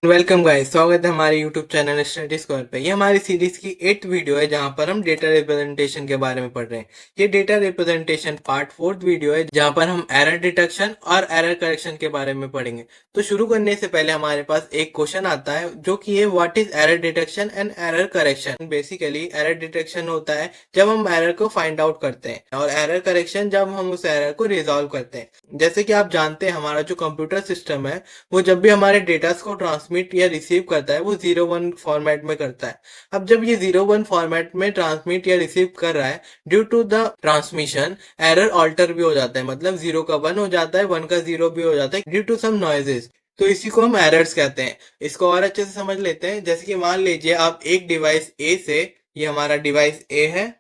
Welcome guys, स्वागत है हमारे YouTube चैनल स्टडी स्क्वायर पे। ये हमारी सीरीज की 8th वीडियो है जहां पर हम डेटा रिप्रेजेंटेशन के बारे में पढ़ रहे हैं। ये data representation part 4th video है जहां पर हम एरर डिटेक्शन और एरर करेक्शन के बारे में पढ़ेंगे। तो शुरू करने से पहले हमारे पास एक क्वेश्चन आता है जो कि है what is error detection and error correction. Basically error detection होता है जब हम एरर को फाइंड आउट करते हैं और एरर करेक्शन जब हम उस एरर को रिजॉल्व करते हैं। जैसे कि आप जानते हैं हमारा जो कंप्यूटर सिस्टम है वो जब भी हमारे डेटा को ट्रांसमिट या रिसीव करता है वो 0-1 फॉर्मेट में करता है। अब जब ये 0-1 फॉर्मेट में ट्रांसमिट या रिसीव कर रहा है, due to the transmission error alter भी हो जाता है, मतलब 0 का 1 हो जाता है, 1 का 0 भी हो जाता है ड्यू टू सम नॉइजेस। तो इसी को हम एरर्स कहते हैं। इसको और अच्छे से समझ लेते हैं। जैसे कि मान लीजिए आप एक डिवाइस ए से, ये हमारा डिवाइस ए है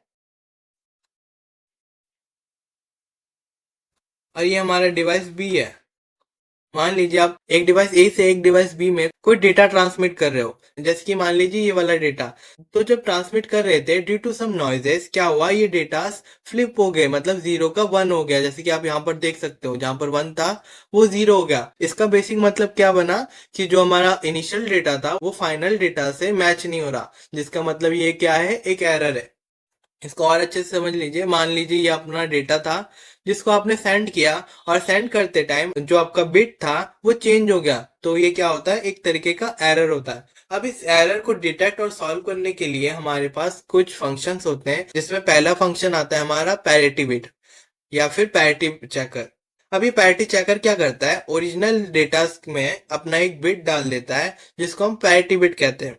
और ये हमारा डिवाइस बी है। मान लीजिए आप एक डिवाइस ए से एक डिवाइस बी में कोई डेटा ट्रांसमिट कर रहे हो, जैसे कि मान लीजिए ये वाला डेटा। तो जब ट्रांसमिट कर रहे थे ड्यू टू सम नॉइजेस क्या हुआ, ये डेटा फ्लिप हो गए, मतलब 0 का 1 हो गया। जैसे कि आप यहाँ पर देख सकते हो, जहां पर 1 था वो 0 हो गया। इसका बेसिक मतलब क्या बना कि जो हमारा इनिशियल डेटा था वो फाइनल डेटा से मैच नहीं हो रहा, जिसका मतलब ये क्या है, एक एरर है। इसको और अच्छे से समझ लीजिए। मान लीजिए ये अपना डेटा था जिसको आपने सेंड किया और सेंड करते टाइम जो आपका बिट था वो चेंज हो गया, तो ये क्या होता है, एक तरीके का एरर होता है। अब इस एरर को डिटेक्ट और सॉल्व करने के लिए हमारे पास कुछ फंक्शंस होते हैं, जिसमें पहला फंक्शन आता है हमारा पैरिटी बिट या फिर पैरिटी चेकर। अभी पैरिटी चेकर क्या करता है, ओरिजिनल डेटा में अपना एक बिट डाल देता है जिसको हम पैरिटी बिट कहते हैं,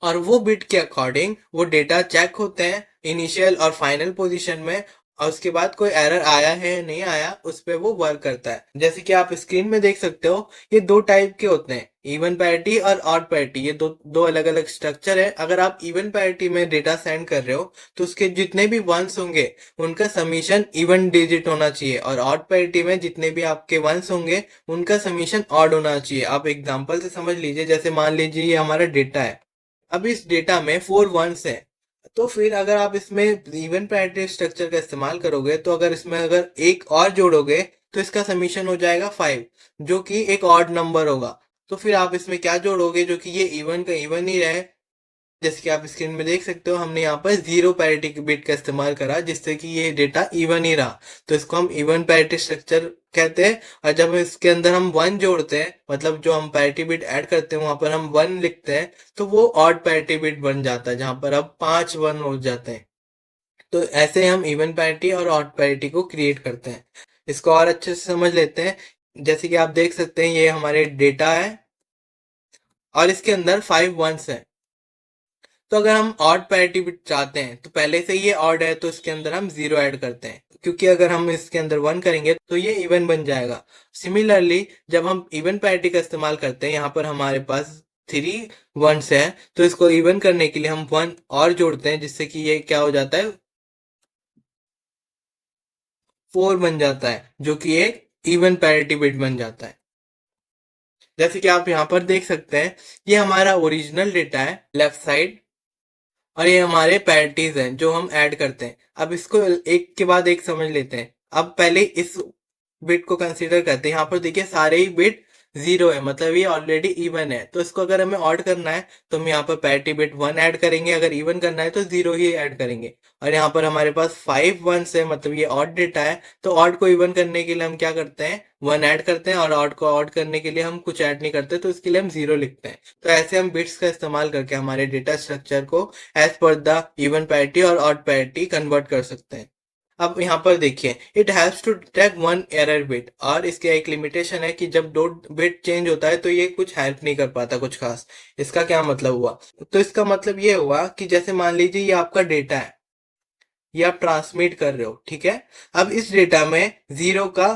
और वो बिट के अकॉर्डिंग वो डेटा चेक होते हैं इनिशियल और फाइनल पोजीशन में, और उसके बाद कोई एरर आया है या नहीं आया उस पे वो वर्क करता है। जैसे कि आप स्क्रीन में देख सकते हो, ये दो टाइप के होते हैं, इवन पैरिटी और ऑड पैरिटी। ये दो दो अलग अलग स्ट्रक्चर है। अगर आप इवन पैरिटी में डेटा सेंड कर रहे हो तो उसके जितने भी वंस होंगे उनका समीशन इवन डिजिट होना चाहिए, और ऑड पैरिटी में जितने भी आपके वंस होंगे उनका समीशन ऑड होना चाहिए। आप एग्जांपल से समझ लीजिए, जैसे मान लीजिए ये हमारा डेटा है। अब इस डेटा में 4 वंस है, तो फिर अगर आप इसमें इवन पैरिटी स्ट्रक्चर का इस्तेमाल करोगे तो अगर इसमें अगर एक और जोड़ोगे तो इसका समीशन हो जाएगा 5, जो कि एक ऑड नंबर होगा। तो फिर आप इसमें क्या जोड़ोगे जो कि ये इवन का इवन ही रहे। जैसे कि आप स्क्रीन में देख सकते हो, हमने यहाँ पर जीरो पैरिटी बिट का इस्तेमाल करा जिससे कि ये डेटा इवन ही रहा, तो इसको हम इवन पैरिटी स्ट्रक्चर कहते हैं। और जब इसके अंदर हम 1 जोड़ते हैं, मतलब जो हम पैरिटी बिट ऐड करते हैं वहां पर हम 1 लिखते हैं, तो वो ऑड पैरिटी बिट बन जाता है जहां पर अब 5 1 हो जाते हैं। तो ऐसे हम इवन पैरिटी और ऑड पैरिटी को क्रिएट करते हैं। इसको और अच्छे से समझ लेते हैं। जैसे कि आप देख सकते हैं ये हमारे डेटा है और इसके अंदर 5 वंस है। तो अगर हम ऑड पैरिटी बिट चाहते हैं तो पहले से ये ऑड है तो इसके अंदर हम 0 ऐड करते हैं, क्योंकि अगर हम इसके अंदर 1 करेंगे तो ये इवन बन जाएगा। सिमिलरली जब हम इवन पैरिटी का इस्तेमाल करते हैं, यहाँ पर हमारे पास 3 वंस है, तो इसको इवन करने के लिए हम 1 और जोड़ते हैं जिससे कि ये क्या हो जाता है, 4 बन जाता है, जो कि एक इवन पैरिटी बिट बन जाता है। जैसे कि आप यहाँ पर देख सकते हैं, ये हमारा ओरिजिनल डेटा है लेफ्ट साइड, और ये हमारे पैरिटीज हैं जो हम ऐड करते हैं। अब इसको एक के बाद एक समझ लेते हैं। अब पहले इस बिट को कंसीडर करते हैं। यहाँ पर देखिए सारे ही बिट 0 है, मतलब ये ऑलरेडी इवन है। तो इसको अगर हमें ऑड करना है तो हम यहाँ पर पैरिटी बिट 1 ऐड करेंगे, अगर इवन करना है तो 0 ही ऐड करेंगे। और यहाँ पर हमारे पास 5 वंस है, मतलब ये ऑड डेटा है, तो ऑड को इवन करने के लिए हम क्या करते हैं, 1 ऐड करते हैं, और ऑड को ऑड करने के लिए हम कुछ ऐड नहीं करते, तो इसके लिए हम 0 लिखते हैं। तो ऐसे हम बिट्स का इस्तेमाल करके हमारे डेटा स्ट्रक्चर को एज पर द इवन पैरिटी और ऑड पैरिटी कन्वर्ट कर सकते हैं। अब यहाँ पर देखिए, it haves to detect 1 error bit, और इसके एक लिमिटेशन है कि जब 2 बिट चेंज होता है तो ये कुछ हेल्प नहीं कर पाता कुछ खास। इसका क्या मतलब हुआ, तो इसका मतलब ये हुआ कि जैसे मान लीजिए ये आपका डेटा है, ये आप ट्रांसमिट कर रहे हो, ठीक है। अब इस डेटा में जीरो का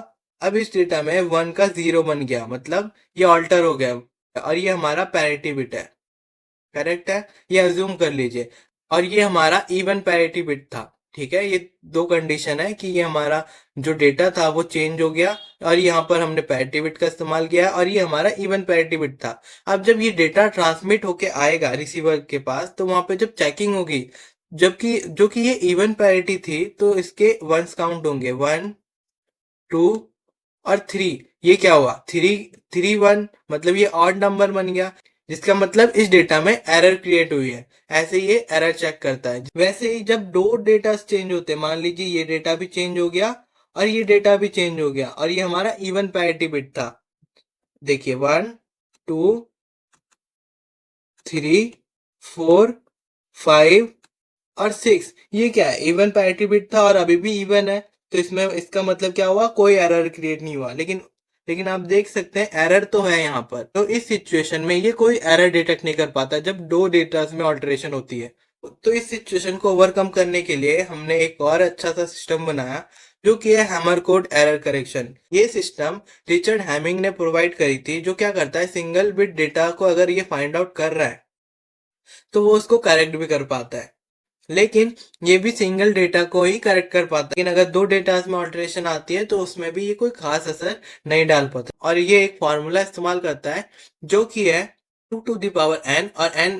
अब इस डेटा में 1 का 0 बन गया, मतलब ये ऑल्टर हो गया, और ये हमारा पैरिटी बिट है, करेक्ट है, ये अज्यूम कर लीजिए। और ये हमारा इवन पैरिटी बिट था, ठीक है। ये दो कंडीशन है कि ये हमारा जो डेटा था वो चेंज हो गया, और यहाँ पर हमने पैरिटी बिट का इस्तेमाल किया, और ये हमारा इवन पैरिटी बिट था। अब जब ये डेटा ट्रांसमिट होके आएगा रिसीवर के पास, तो वहां पे जब चेकिंग होगी, जबकि जो कि ये इवन पैरिटी थी, तो इसके वंस काउंट होंगे 1 2 और 3, ये क्या हुआ, 3 1, मतलब ये ऑड नंबर बन गया, जिसका मतलब इस डेटा में एरर क्रिएट हुई है। ऐसे ये एरर चेक करता है। वैसे ही जब दो डेटा चेंज होते हैं, मान लीजिए ये डेटा भी चेंज हो गया और ये डेटा भी चेंज हो गया, और ये हमारा इवन पैरिटी बिट था। देखिए 1 2 3 4 5 और 6, ये क्या है, इवन पैरिटी बिट था और अभी भी इवन है, तो इसमें इसका मतलब क्या हुआ, कोई एरर क्रिएट नहीं हुआ। लेकिन लेकिन आप देख सकते हैं एरर तो है यहाँ पर। तो इस सिचुएशन में ये कोई एरर डिटेक्ट नहीं कर पाता जब दो डेटास में ऑल्टरेशन होती है। तो इस सिचुएशन को ओवरकम करने के लिए हमने एक और अच्छा सा सिस्टम बनाया, जो कि है हैमर कोड एरर करेक्शन। ये सिस्टम रिचर्ड हैमिंग ने प्रोवाइड करी थी, जो क्या करता है, सिंगल बिट डेटा को अगर ये फाइंड आउट कर रहा है तो वो उसको करेक्ट भी कर पाता है। लेकिन ये भी सिंगल डेटा को ही करेक्ट कर पाता है, लेकिन अगर दो डेटास में ऑल्टरेशन आती है तो उसमें भी ये कोई खास असर नहीं डाल पाता। और ये एक फॉर्मूला इस्तेमाल करता है, जो कि है 2 to the power n, और n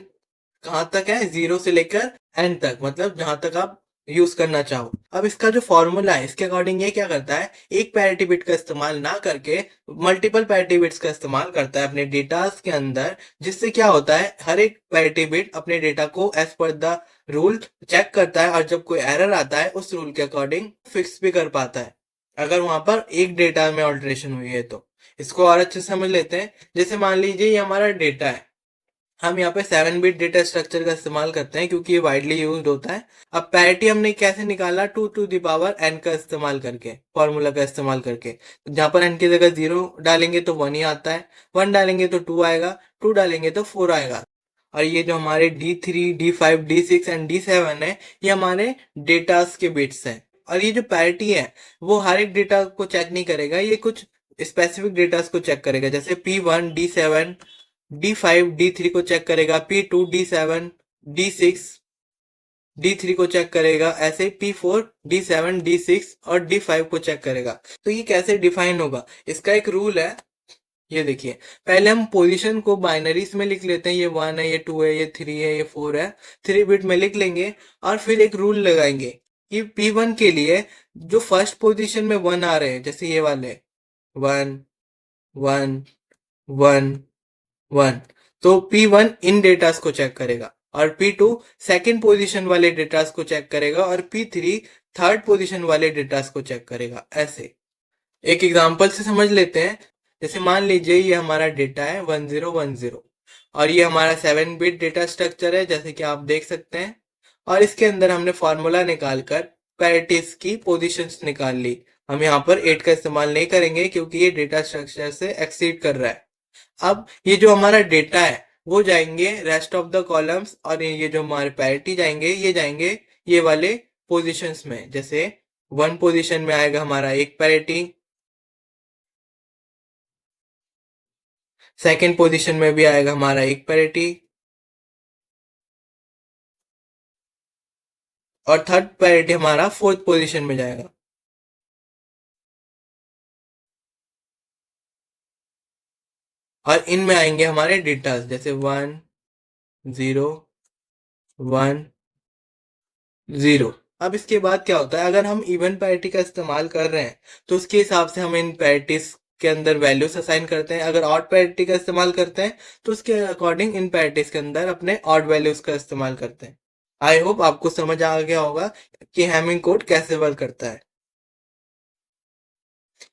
कहाँ तक है, 0 से लेकर n तक, मतलब जहां तक आप यूज करना चाहो। अब इसका जो फॉर्मूला है, इसके अकॉर्डिंग ये क्या करता है, एक पैरिटी बिट का इस्तेमाल ना करके मल्टीपल पैरिटी बिट्स का इस्तेमाल करता है अपने डेटास के अंदर, जिससे क्या होता है, हर एक पैरिटी बिट अपने डेटा को एज पर द रूल चेक करता है, और जब कोई एरर आता है उस रूल के अकॉर्डिंग फिक्स भी कर पाता है, अगर वहां पर एक डेटा में ऑल्टरेशन हुई है तो। इसको और अच्छे से समझ लेते हैं। जैसे मान लीजिए ये हमारा डेटा है, हम यहाँ पे 7 बिट डेटा स्ट्रक्चर का इस्तेमाल करते हैं क्योंकि ये वाइडली यूज्ड होता है। अब पैरिटी हमने कैसे निकाला, 2 to the power n का इस्तेमाल करके, फॉर्मूला का इस्तेमाल करके। तो जहां पर n की जगह 0 डालेंगे तो 1 ही आता है, 1 डालेंगे तो 2 आएगा, 2 डालेंगे तो 4 आएगा। और ये जो हमारे D3 D5 D6 and D7 है, ये हमारे डेटास के बिट्स हैं। और ये जो पैरिटी है वो हर एक डेटा को चेक नहीं करेगा, ये कुछ स्पेसिफिक डेटास को चेक करेगा। जैसे P1 D7 D5 D3 को चेक करेगा, P2 D7 D6 D3 को चेक करेगा, ऐसे P4 D7 D6 और D5 को चेक करेगा। तो ये कैसे डिफाइन होगा, इसका एक रूल है, ये देखिए। पहले हम पोजीशन को बाइनरीज में लिख लेते हैं, ये 1 है, ये 2 है, ये 3 है, ये 4 है, 3 बिट में लिख लेंगे। और फिर एक रूल लगाएंगे कि P1 के लिए जो फर्स्ट पोजीशन में 1 आ रहे हैं, जैसे ये वाले 1 1 1 1, तो P1 इन डेटास को चेक करेगा, और P2 सेकंड पोजीशन वाले डेटास को चेक करेगा, और P3 थर्ड पोजीशन वाले डेटास को चेक करेगा। ऐसे एक एग्जांपल से समझ लेते हैं। जैसे मान लीजिए ये हमारा डेटा है 1010, और ये हमारा 7 बिट डेटा स्ट्रक्चर है, जैसे कि आप देख सकते हैं। और इसके अंदर हमने फॉर्मूला निकालकर पैरिटीज की पोजीशंस निकाल ली। हम यहाँ पर 8 का इस्तेमाल नहीं करेंगे क्योंकि ये डेटा स्ट्रक्चर से एक्सीड कर रहा है। अब ये जो हमारा डेटा है वो जाएंगे रेस्ट ऑफ द कॉलम्स, और ये जो हमारे पैरिटी जाएंगे, ये जाएंगे ये वाले पोजीशंस में। जैसे 1 पोजीशन में आएगा हमारा एक पैरिटी, सेकंड पोजीशन में भी आएगा हमारा एक पैरिटी, और थर्ड पैरिटी हमारा फोर्थ पोजीशन में जाएगा। और इनमें आएंगे हमारे डेटा, जैसे 1 0 1 0। अब इसके बाद क्या होता है, अगर हम इवन पैरिटी का इस्तेमाल कर रहे हैं तो उसके हिसाब से हम इन पैरिटीज के अंदर वैल्यूज असाइन करते हैं। अगर ऑड पैरिटी का इस्तेमाल करते हैं तो उसके अकॉर्डिंग इन पैरिटीज के अंदर अपने ऑड वैल्यूज का इस्तेमाल करते हैं। आई होप आपको समझ आ गया होगा कि हैमिंग कोड कैसे वर्क करता है।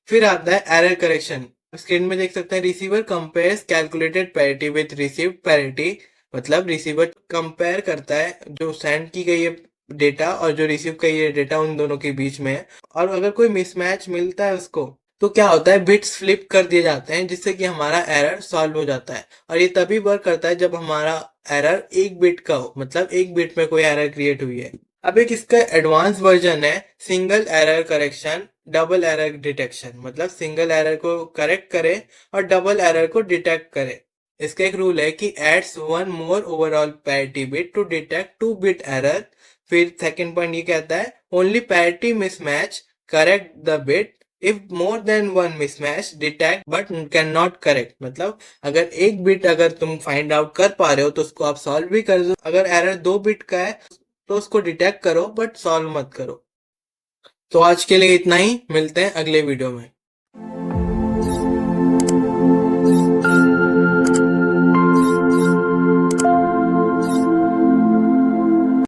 फिर आता है एरर करेक्शन। स्क्रीन में देख सकते हैं, receiver compares calculated parity with received parity, मतलब रिसीवर कंपेयर करता है जो सेंड की गई है डेटा और जो रिसीव की है डेटा, उन दोनों के बीच में है। और अगर कोई मिसमैच मिलता है उसको, तो क्या होता है, बिट्स फ्लिप कर दिए जाते हैं, जिससे कि हमारा एरर सॉल्व हो जाता है। और ये तभी वर्क करता है जब हमारा एरर एक बिट का हो, मतलब एक बिट में कोई एरर क्रिएट हुई है। अब एक इसका एडवांस वर्जन है single error correction double error detection, मतलब सिंगल एरर को करेक्ट करे और डबल एरर को डिटेक्ट करे। इसका एक रूल है कि adds 1 more overall parity bit to detect 2 bit error. फिर सेकंड पॉइंट ये कहता है, only parity mismatch correct the bit, if more than 1 mismatch detect but can not correct. मतलब अगर एक बिट अगर तुम फाइंड आउट कर पा रहे हो तो उसको आप सॉल्व भी कर दो, अगर एरर 2 बिट का है तो उसको डिटेक्ट करो बट सॉल्व मत करो। तो आज के लिए इतना ही, मिलते हैं अगले वीडियो में।